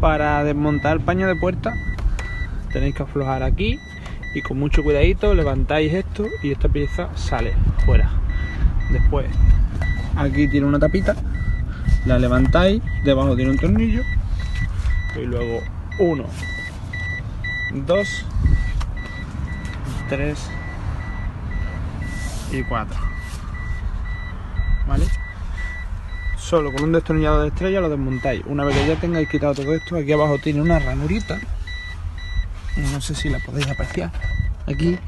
Para desmontar el paño de puerta tenéis que aflojar aquí y con mucho cuidadito levantáis esto y esta pieza sale fuera. Después aquí tiene una tapita, la levantáis, debajo tiene un tornillo y luego 1, 2, 3 y 4, ¿vale? Solo con un destornillador de estrella lo desmontáis. Una vez que ya tengáis quitado todo esto, aquí abajo tiene una ranurita, no sé si la podéis apreciar. Aquí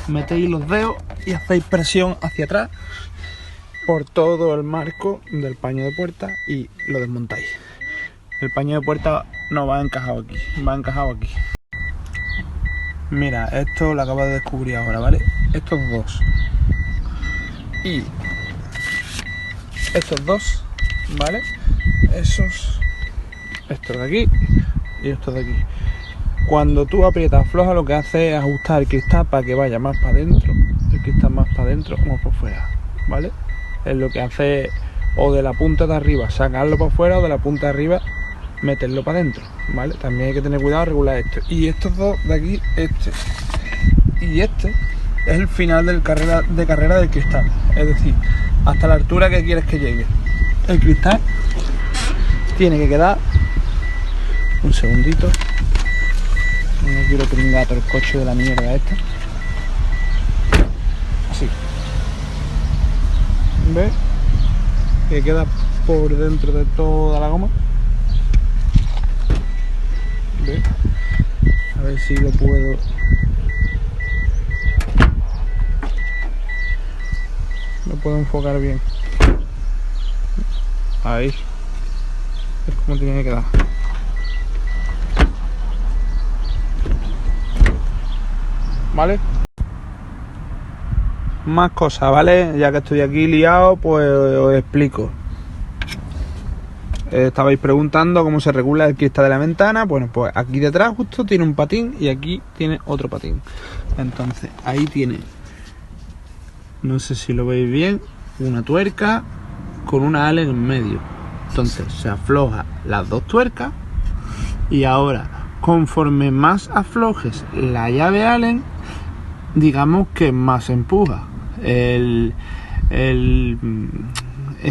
metéis los dedos y hacéis presión hacia atrás por todo el marco del paño de puerta y lo desmontáis. El paño de puerta no va encajado aquí, va encajado aquí. Mira, esto lo acabo de descubrir ahora, ¿vale? Estos dos y estos dos, ¿vale? Estos de aquí y estos de aquí. Cuando tú aprietas floja, lo que hace es ajustar el cristal para que vaya más para adentro, el cristal más para adentro o por fuera, ¿vale? Es lo que hace, o de la punta de arriba sacarlo para afuera o de la punta de arriba meterlo para adentro, ¿vale? También hay que tener cuidado a regular esto. Y estos dos de aquí, este y este, es el final de carrera del cristal, es decir, hasta la altura que quieres que llegue. El cristal tiene que quedar, un segundito, no quiero pringar todo el coche de la mierda esta, así, ¿ves? Que queda por dentro de toda la goma, ¿ves? A ver si lo puedo. Lo puedo enfocar bien. Ahí. Es como tiene que quedar. ¿Vale? Más cosas, ¿vale? Ya que estoy aquí liado, pues os explico. Estabais preguntando cómo se regula el cristal de la ventana. Bueno, pues aquí detrás justo tiene un patín y aquí tiene otro patín. Entonces, ahí tiene, no sé si lo veis bien, una tuerca con una Allen en medio. Entonces se afloja las dos tuercas y ahora, conforme más aflojes la llave Allen, digamos que más empuja. Es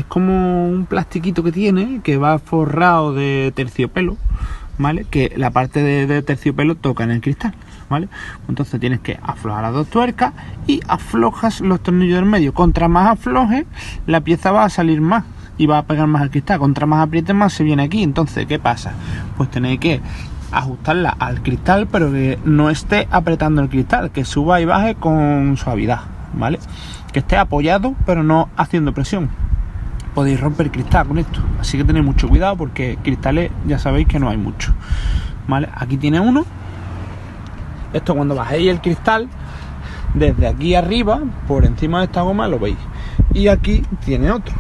como un plastiquito que tiene, que va forrado de terciopelo, ¿vale? Que la parte de terciopelo toca en el cristal, ¿vale? Entonces tienes que aflojar las dos tuercas y aflojas los tornillos del medio. Contra más aflojes, la pieza va a salir más y va a pegar más al cristal. Contra más aprietes, más se viene aquí. Entonces, ¿qué pasa? Pues tenéis que ajustarla al cristal, pero que no esté apretando el cristal, que suba y baje con suavidad, ¿vale? Que esté apoyado, pero no haciendo presión. Podéis romper el cristal con esto, así que tenéis mucho cuidado porque cristales ya sabéis que no hay mucho, ¿vale? Aquí tiene uno. Esto, cuando bajéis el cristal desde aquí arriba, por encima de esta goma, lo veis. Y aquí tiene otro,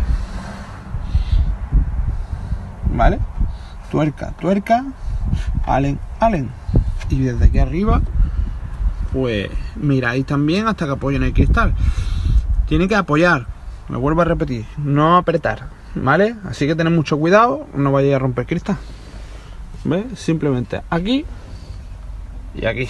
¿vale? Tuerca, Allen. Y desde aquí arriba, pues miráis también hasta que apoyen el cristal. Tiene que apoyar, me vuelvo a repetir, no apretar, ¿vale? Así que tened mucho cuidado, no vayáis a romper cristal. ¿Ves? Simplemente aquí y aquí.